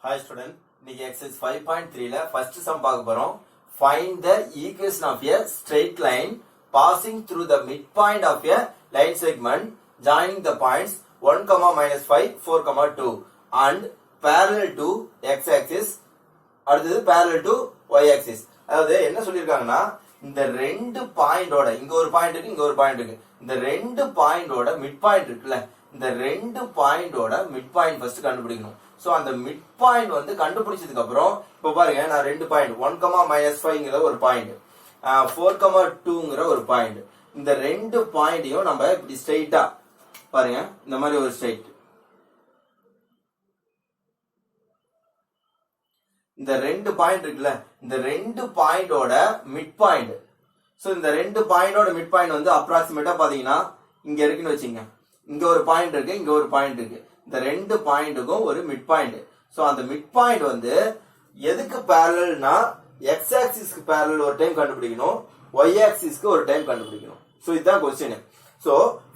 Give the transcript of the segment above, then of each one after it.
Hi student, இன்னைக்கு exercise 5.3ல first sum பார்க்க போறோம். Find the equation of a straight line passing through the midpoint of a line segment joining the points 1, -5, 4, 2 and parallel to x-axis அடுத்தது parallel to y-axis. அதாவது என்ன சொல்லிருக்காங்கன்னா இந்த ரெண்டு பாயிண்டோட இங்க ஒரு பாயிண்ட் இருக்கு இங்க ஒரு பாயிண்ட் இருக்கு இந்த ரெண்டு பாயிண்டோட மிட் பாயிண்ட் இருக்குல்ல இந்த ரெண்டு பாயிண்டோட மிட் பாயிண்ட் ஃபர்ஸ்ட் கண்டுபிடிக்கணும். சோ அந்த மிட் பாயிண்ட் வந்து கண்டுபிடிச்சதுக்கு அப்புறம் இப்ப பாருங்க நான் ரெண்டு பாயிண்ட் 1, -5ங்கிற ஒரு பாயிண்ட் 4, 2ங்கிற ஒரு பாயிண்ட் இந்த ரெண்டு பாயிண்டையும் நம்ம இப்படி ஸ்ட்ரைட்டா பாருங்க இந்த மாதிரி ஒரு ஸ்ட்ரைட் இந்த ரெண்டு பாயிண்ட் இருக்குல்ல இந்த ரெண்டு பாயிண்டோட மிட் பாயிண்ட். சோ இந்த ரெண்டு பாயிண்டோட மிட் பாயிண்ட் வந்து அப்ராக்சிமேட்டா பாத்தீங்கன்னா இங்க இருக்குன்னு வச்சுங்க. இங்க ஒரு பாயிண்ட் இருக்கு இங்க ஒரு பாயிண்ட் இருக்கு இந்த ரெண்டு பாயிண்ட்டுக்கும் ஒரு மிட் பாயிண்ட். சோ அந்த மிட் பாயிண்ட் வந்து எதுக்கு பேரலல்னா எக்ஸ் ஆக்சிஸ்க்கு பேரலல் ஒரு டைம் கண்டுபிடிக்கணும் ஒய் ஆக்சிஸ்க்கு ஒரு டைம் கண்டுபிடிக்கணும். சோ இதுதான் question. So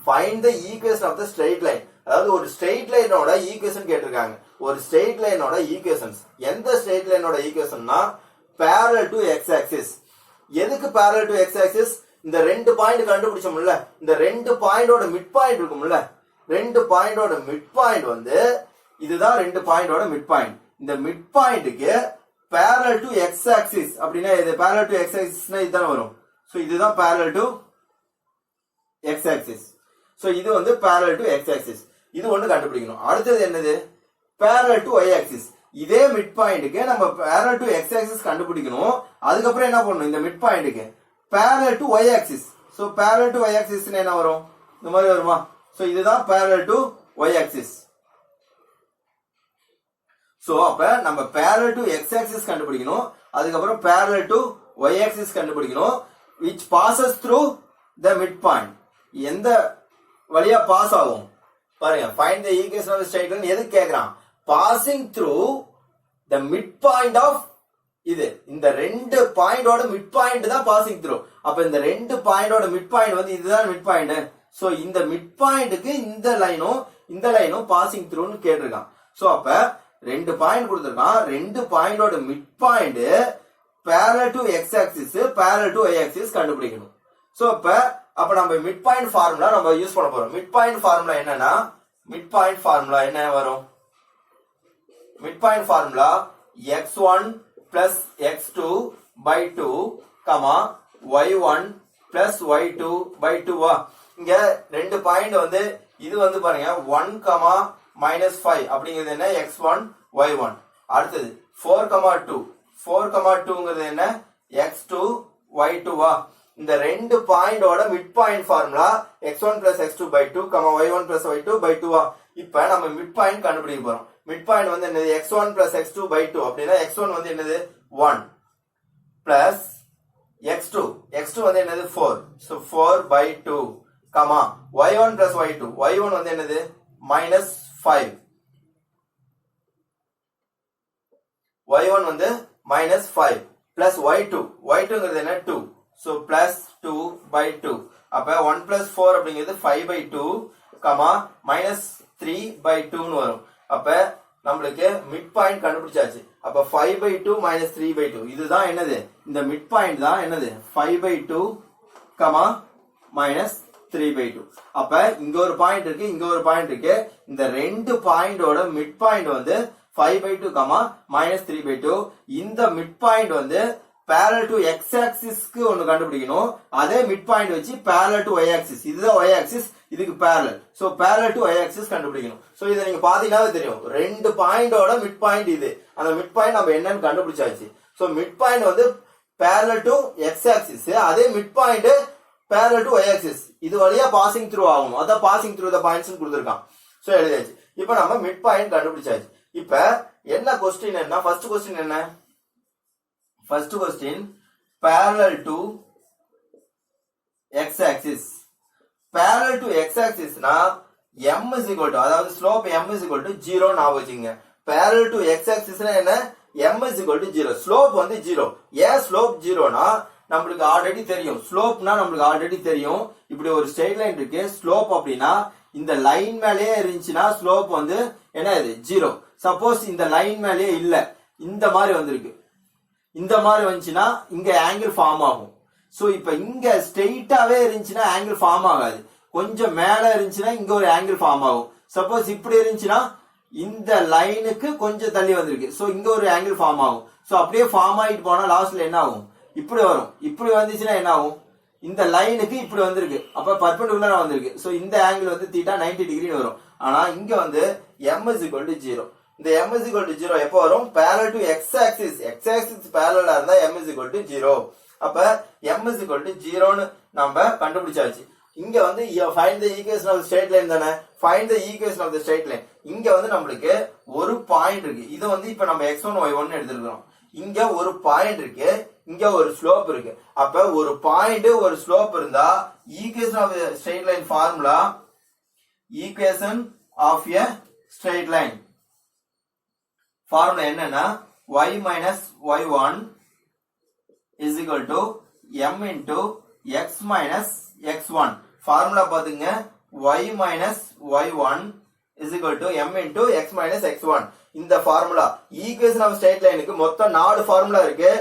find the equation of the straight line. அதாவது ஒரு ஸ்ட்ரெயிட் லைனோட ஈக்குவேஷன் கேட்டிருக்காங்க. ஒரு ஸ்ட்ரெயிட் லைனோட ஈக்குவேஷன்ஸ் எந்த ஸ்ட்ரெயிட் லைனோட ஈக்குவேஷன்னா பேரலல் டு எக்ஸ் ஆக்சிஸ். எதுக்கு பேரலல் டு எக்ஸ் ஆக்சிஸ்? இந்த ரெண்டு பாயிண்ட் கண்டுபிடிச்சோம்ல இந்த ரெண்டு பாயிண்டோட மிட் பாயிண்ட் இருக்கும்ல ரெண்டு பாயிண்டோட மிட் பாயிண்ட் வந்து இதுதான் ரெண்டு பாயிண்டோட மிட் பாயிண்ட். இந்த மிட் பாயிண்ட்க்கு பேரலல் டு எக்ஸ் ஆக்சிஸ் அப்படின்னா இது பேரலல் டு எக்ஸ் ஆக்சிஸ்னா இதுதான் வரும். சோ இதுதான் parallel to x axis. So இது வந்து பேரலல் டு எக்ஸ் ஆக்சிஸ். இது ஒண்ணு கண்டுபிடிக்கணும். அடுத்தது என்னது? Parallel to y axis. இதே மிட் பாயிண்ட்க்கு நம்ம பேரலல் டு எக்ஸ் ஆக்சிஸ் கண்டுபிடிக்கணும். அதுக்கப்புறம் என்ன பண்ணணும்? இந்த மிட் பாயிண்ட்க்கு parallel to y axis. So parallel to y ஆக்சிஸ்னா என்ன வரும்? இந்த மாதிரி வருமா? சோ இதுதான் parallel to y axis. So அப்ப நம்ம parallel to x axis கண்டுபிடிக்கணும். அதுக்கு அப்புறம் parallel to y axis கண்டுபிடிக்கணும் which passes through the midpoint. எந்த வழியா பாஸ் ஆகும் பாருங்க. find the equation of the straight line எது கேக்குறான்? passing through the midpoint of இது இந்த ரெண்டு பாயிண்டோட மிட் பாயிண்ட் தான் பாசிங் த்ரூ. அப்ப இந்த ரெண்டு பாயிண்டோட மிட் பாயிண்ட் வந்து இதுதான் மிட் பாயிண்ட். சோ இந்த மிட் பாயிண்ட்க்கு இந்த லைனும் பாசிங் த்ரூன்னு கேட்டிருக்கான். சோ அப்ப ரெண்டு பாயிண்ட் கொடுத்திருக்கான். ரெண்டு பாயிண்டோட mid point parallel to x axis parallel to y axis கண்டுபிடிக்கணும். சோ அப்ப நம்ம மிட் பாயிண்ட் ஃபார்முலா நம்ம யூஸ் பண்ண போறோம். மிட் பாயிண்ட் ஃபார்முலா என்னன்னா மிட் பாயிண்ட் ஃபார்முலா என்ன வரும்? Mid point formula x1 plus x2 by 2, y1 plus y2 by 2. இங்க ரெண்டு பாயிண்ட் வந்து இது வந்து பாருங்க 1, -5 அப்படிங்கிறது என்ன? x1 y1. அடுத்தது 4, 2ங்கிறது என்ன? x2 y2. இந்த ரெண்டு பாயிண்டோட mid point formula x1 plus x2 by 2, y1 plus y2 by 2. இப்ப நம்ம மிட் பாயிண்ட் கண்டுபிடிக்க போறோம். மிட் பாயிண்ட் வந்து என்னது? x1 plus x2 by 2 அப்படின்னா x1 வந்து என்னது? 1 plus x2 வந்து என்னது? 4. so 4 by 2, y1 plus y2 வந்து என்னது? -5. y1 வந்து -5 plus y2ங்கிறது என்ன? 2. so plus 2 by 2. அப்ப 1 plus 4 அப்படிங்கிறது 5 by 2, -3 by 2 ன்னு வரும். அப்ப நம்மளுக்கு மிட் பாயிண்ட் கண்டுபிடிச்சாச்சு. அப்ப 5 by 2 -3 by 2 இதுதான் என்னது? இந்த மிட் பாயிண்ட் தான் என்னது? 5 by 2, -3 by 2. அப்ப இங்க ஒரு பாயிண்ட் இருக்கு இங்க ஒரு பாயிண்ட் இருக்கு. இந்த ரெண்டு பாயிண்டோட மிட் பாயிண்ட் வந்து 5 by 2, -3 by 2. இந்த மிட் பாயிண்ட் வந்து parallel to x axis க்கு ஒன்னு கண்டுபிடிக்கணும். அதே மிட் பாயிண்ட் வச்சு parallel to y axis. இதுதான் y axis இதுக்கு parallel. So parallel to y axis கண்டுபிடிக்கணும். சோ இத நீங்க பாத்தீங்கன்னாவே தெரியும். ரெண்டு பாயிண்டோட மிட் பாயிண்ட் இது. அந்த மிட் பாயிண்ட் நம்ம என்னன்னு கண்டுபிடிச்சாச்சு. சோ மிட் பாயிண்ட் வந்து parallel to x axis. அதே mid point parallel to y axis. இது வழியா பாசிங் த்ரூ ஆகும். அத பாசிங் த்ரூ தி பாயிண்ட்ஸ் கொடுத்திருக்கான். சோ எழுதியாச்சு. இப்போ நம்ம மிட் பாயிண்ட் கண்டுபிடிச்சாச்சு. இப்போ என்ன क्वेश्चन என்ன? ஃபர்ஸ்ட் क्वेश्चन என்ன? First question, parallel to x axis. Parallel to x axis na m is equal to அதாவது slope m is equal to 0 ஞாபகம் வச்சுங்க. Parallel to x axis னா என்ன? m is equal to 0. slope வந்து 0. ஏன் slope 0 னா நமக்கு ஆல்ரெடி தெரியும். ஸ்லோப்னா நமக்கு ஆல்ரெடி தெரியும். இப்படி ஒரு ஸ்ட்ரெயிட் லைன் இருக்கு. ஸ்லோப் அப்படினா இந்த லைன் மேலயே இருந்துச்சுனா ஸ்லோப் வந்து என்ன இது? 0. சப்போஸ் இந்த லைன் மேலேயே இல்ல, இந்த மாதிரி வந்திருக்கு, இந்த மாதிரி வந்துச்சுன்னா இங்க ஆங்கிள் ஃபார்ம் ஆகும். சோ இப்ப இங்க ஸ்ட்ரெயிட்டாவே இருந்துச்சுன்னா ஆங்கிள் ஃபார்ம் ஆகாது, கொஞ்சம் மேல இருந்துச்சுன்னா இங்க ஒரு ஆங்கிள் ஃபார்ம் ஆகும். சப்போஸ் இப்படி இருந்துச்சுன்னா இந்த லைனுக்கு கொஞ்சம் தள்ளி வந்திருக்கு, சோ இங்க ஒரு ஆங்கிள் ஃபார்ம் ஆகும். சோ அப்படியே ஃபார்ம் ஆகிட்டு போனா லாஸ்ட்ல என்ன ஆகும், இப்படி வரும். இப்படி வந்துச்சுன்னா என்ன ஆகும், இந்த லைனுக்கு இப்படி வந்திருக்கு, அப்ப பர்பெண்டிகுலரா வந்திருக்கு. சோ இந்த ஆங்கிள் வந்து தீட்டா 90 டிகிரி வரும். ஆனா இங்க வந்து m is equal to 0. இந்த m is equal to 0 எப்போ வரும், parallel to x axis. x axis parallel இருந்தா m is equal to 0. அப்ப m is equal to 0 னு நம்ம கண்டுபிடிச்சாச்சு. இங்க வந்து find the equation of the straight line தானே, find the equation of the straight line. இங்க வந்து நம்மளுக்கு ஒரு பாயிண்ட் இருக்கு, இது வந்து இப்ப நம்ம x1 y1 எடுத்துக்கிறோம். இங்க ஒரு பாயிண்ட் இருக்கு, இங்க ஒரு ஸ்லோப் இருக்கு. அப்ப ஒரு பாயிண்ட் ஒரு ஸ்லோப் இருந்தா equation of a straight line formula, equation of a straight line formula என்னன்னா y minus y1 is equal to m into x minus x1. Formula பாத்துங்க, y minus y1 is equal to m into x minus x1. இந்த formula equation of straight லைனுக்கு மொத்தம் 4 formula இருக்கு.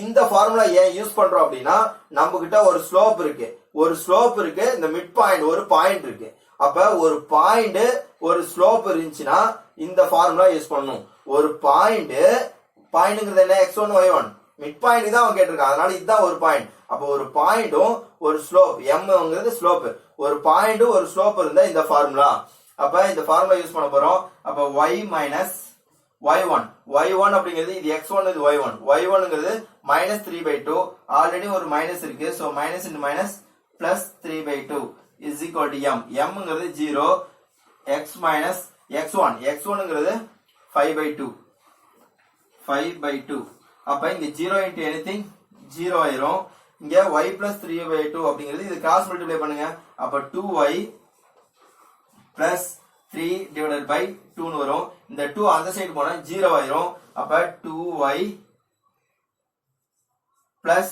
இந்த formula ஏன் use பண்றோம் அப்படின்னா, நம்ம கிட்ட ஒரு ஸ்லோப் இருக்கு, இந்த மிட் பாயிண்ட் ஒரு பாயிண்ட் இருக்கு. அப்ப ஒரு பாயிண்ட் ஒரு ஸ்லோப் இருந்துச்சுன்னா இந்த ஃபார்முலா யூஸ் பண்ணணும். ஒரு பாயிண்ட்ங்கிறது என்ன, x1 y1 மிட் பாயிண்ட் தான் அவன் கேட்டிருக்கான், அதனால இதுதான் ஒரு பாயிண்ட். அப்ப ஒரு பாயிண்டும் ஒரு ஸ்லோப், mங்கிறது ஸ்லோப், ஒரு பாயிண்ட் ஒரு ஸ்லோப் இருந்தா இந்த ஃபார்முலா. அப்ப இந்த ஃபார்முலா யூஸ் பண்ண போறோம். அப்ப y minus y1 அப்படிங்கிறது இது x1 இது y1ங்கிறது -3/2. ஆல்ரெடி ஒரு மைனஸ் இருக்கு, so minus into minus plus 3/2 is equal to m. mங்கிறது 0, x minus x1ங்கிறது 5/2. அப்ப இங்க 0 into anything 0 ஆயிரும். இங்க y plus 3/2 அப்படிங்கிறது இது கிராஸ் மல்டிப்ளை பண்ணுங்க. அப்ப 2y plus 3 divided by 2 னு வரும். இந்த 2 அந்த சைடு போனா 0 ஆயிரும். அப்ப 2y plus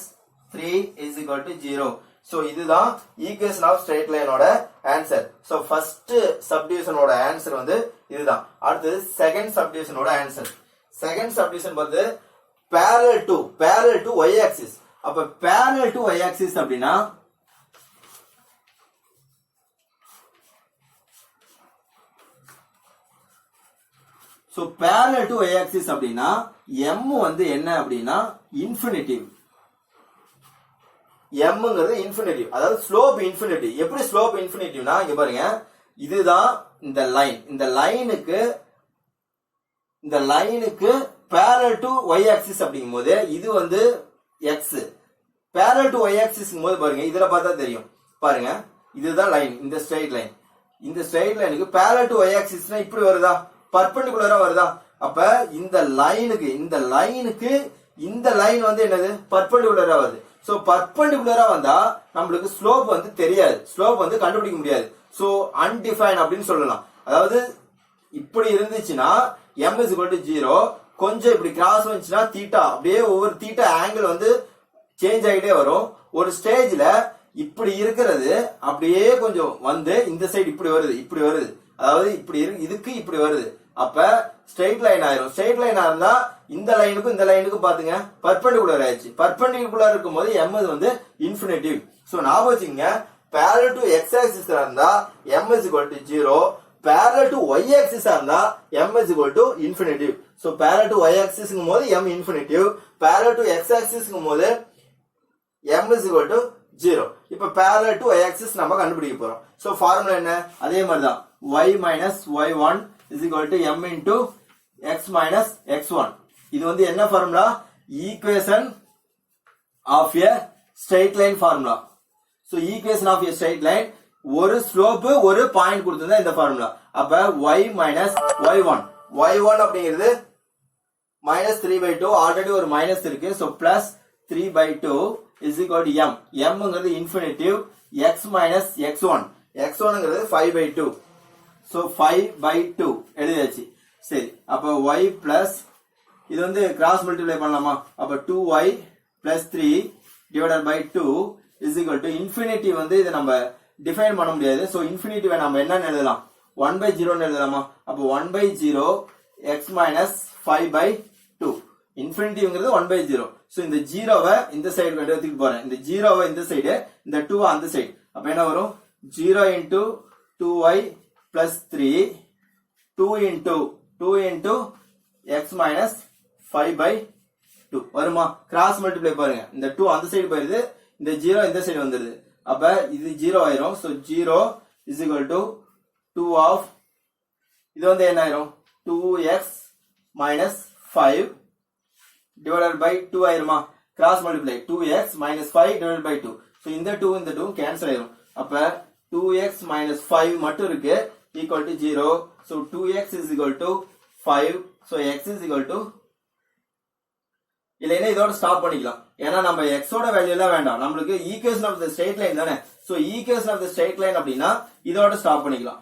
3 is equal to 0. So இதுதான் ஈக்குவேஷன் ஆஃப் ஸ்ட்ரெயிட் லைனோட ஆன்சர். சோ ஃபர்ஸ்ட் சப்டிவிஷனோட ஆன்சர் வந்து இதுதான். அடுத்து செகண்ட் சப்டிவிஷனோட ஆன்சர். செகண்ட் சப்டிவிஷன் வந்து parallel to y axis. அப்ப parallel to y axis அப்படினா so parallel to y axis அப்படினா m வந்து என்ன அப்படினா இன்ஃபினிட்டிவ். mங்கிறது இன்ஃபினிட்டிவ், அதாவது ஸ்லோப் இன்ஃபினிட்டிவ். எப்படி ஸ்லோப் இன்ஃபினிட்டிவ்னா இங்க பாருங்க, இதுதான் இந்த லைன். இந்த லைனுக்கு parallel to y axis அப்படிங்கும்போது இது வந்து x. parallel to y axis போது பாருங்க, இதுல பார்த்தா தெரியும் பாருங்க, இதுதான் லைன், இந்த ஸ்ட்ரெயிட் லைன். இந்த ஸ்ட்ரெயிட் லைனுக்கு parallel to y axisனா இப்படி வருதா, பர்பெண்டிகுலரா வருதா. அப்ப இந்த லைனுக்கு இந்த லைன் வந்து என்னது, பர்பெண்டிகுலரா வருது. சோ பர்பெண்டிகுலரா வந்தா நம்மளுக்கு ஸ்லோப் வந்து தெரியாது, ஸ்லோப் வந்து கண்டுபிடிக்க முடியாது. சோ அன்டிஃபைன் அப்படின்னு சொல்லலாம். அதாவது இப்படி இருந்துச்சுன்னா m is equal to 0, கொஞ்சம் இப்படி கிராஸ் வந்துச்சுன்னா தீட்டா, அப்படியே ஒவ்வொரு தீட்டா ஆங்கிள் வந்து சேஞ்ச் ஆகிட்டே வரும். ஒரு ஸ்டேஜ்ல இப்படி இருக்கிறது அப்படியே கொஞ்சம் வந்து இந்த சைடு இப்படி வருது, அதாவது இப்படி இதுக்கு இப்படி வருது. அப்ப ஸ்ட்ரெயிட் லைன் ஆயிரும். ஸ்ட்ரெயிட் லைனா இருந்தா இந்த லைனுக்கும் பாத்துங்க பர்பெண்டிகுலர் ஆயிடுச்சு. பர்பெண்டிகுலர் இருக்கும்போது m வந்து இன்ஃபினிட்டிவ். சோ ஞாபகம் வச்சுங்க, parallel to x axis இருந்தா m is equal to 0, parallel to y axis இருந்தா m is equal to infinitive. So parallel to y axis போது m infinitive, parallel to x axis போது m is equal to 0. இப்ப parallel to y axis நம்ம கண்டுபிடிக்க போறோம். So formula என்ன, அதே மாதிரி தான், y minus y1 is equal to m into x minus x1. இது வந்து என்ன formula, equation of a straight line formula. So equation of a straight line, ஒரு ஸ்லோப் ஒரு பாயிண்ட் கொடுத்திருந்தா இந்த ஃபார்முலா. அப்ப y minus y1 அப்படிங்கிறது -3/2, ஆல்ரெடி ஒரு மைனஸ் இருக்கு. So plus 3/2 is equal to m. mங்கிறது இன்ஃபினிட்டிவ், x minus x1ங்கிறது 5/2. சோ 5/2 எழுதியாச்சு. சரி, அப்ப y பிளஸ் இது வந்து கிராஸ் மல்டிப்ளை பண்ணலாமா. அப்ப 2y plus 3 divided by 2 is equal to infinity. வந்து இதை நம்ம டிஃபைன் பண்ண முடியாது. சோ இன்ஃபினிட்டிவை நம்ம என்ன எழுதலாம், 1/0 எழுதலாமா. அப்ப 1/0 x minus 5 by 2. இன்ஃபினிட்டிங்கிறது 1 by 0. So இந்த 0வை இந்த சைடு எடுத்துட்டு போறேன். இந்த 0வை இந்த சைடு, இந்த 2 அந்த சைடு. அப்ப என்ன வரும்? 0 into 2y plus 3, 2 into x minus 5 by 2 வருமா? கிராஸ் மல்டிப்ளை பாருங்க. இந்த 2 அந்த சைடு போயிருது, இந்த 0 இந்த சைடு வந்துருது. அப்ப இது 0 ஆயிரும். So 0 is equal to 2 of இது வந்து என்ன ஆயிரும்? 2x minus 5 divided by 2 ஆயிருமா? Cross multiply 2x minus 5 divided by 2. So இந்த 2 கேன்சல் ஆயிரும். அப்ப 2x minus 5 மட்டும் இருக்கு, equal to 0. So 2x is equal to 5. So x is equal to இல்லைன்னா இதோட ஸ்டாப் பண்ணிக்கலாம். ஏன்னா நம்ம x ஓட வேல்யூ எல்லாம் வேண்டாம், நம்மளுக்கு equation of the straight line தானே. So equation of the straight line அப்படின்னா இதோட ஸ்டாப் பண்ணிக்கலாம்.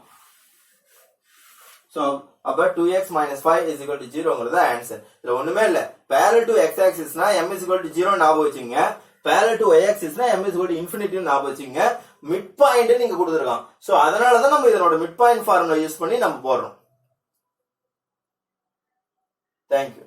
சோ அப்ப 2x minus 5 is equal to 0ங்கிறது answer. இதுல ஒண்ணுமே இல்ல. parallel to x axis னா m is equal to 0 ஞாபகம் வச்சுங்க. parallel to y axis னா m is equal to infinity ஞாபகம் வச்சுங்க. மிட் பாயிண்ட் நீங்க கொடுத்திருக்கான். சோ அதனால தான் நம்ம இதனோட மிட் பாயிண்ட் ஃபார்முலா யூஸ் பண்ணி நம்ம போடுறோம். Thank you.